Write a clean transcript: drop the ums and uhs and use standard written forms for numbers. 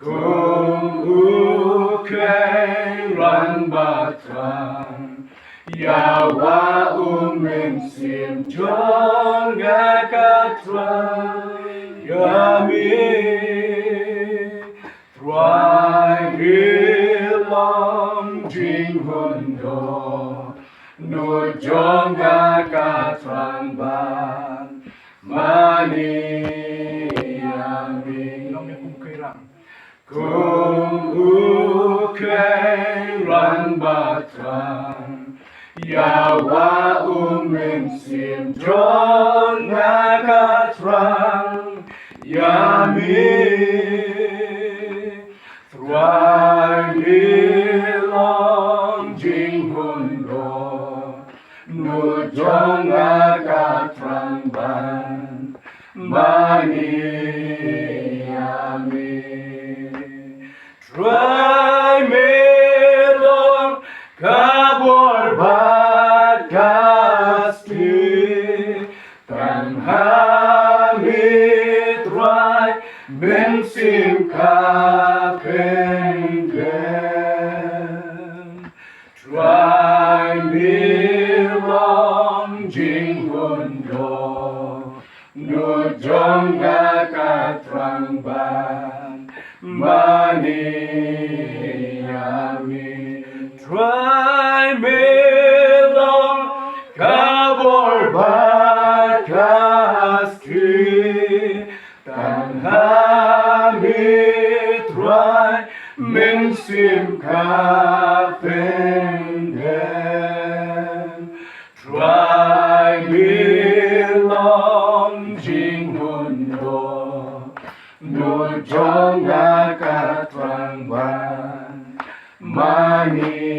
Kung ukairan batang Yawa umensim John ngakatran Yami Thrai bilang jinghundo No John ngakatran ban Mani Yami Kung ukairan batang Yawa umensim John ngakatran Yami Thrai bilang jinghundo No John ngakatran ban Mani Yami Try melon kabor bagasti tanhami try bensim kapenden Try melon jinghundo no jonga katrang ban Mani Yami Try melon kabor bakasti tanhami try mensim kapenden Try melon jinghundo no jonga katrang ban Mani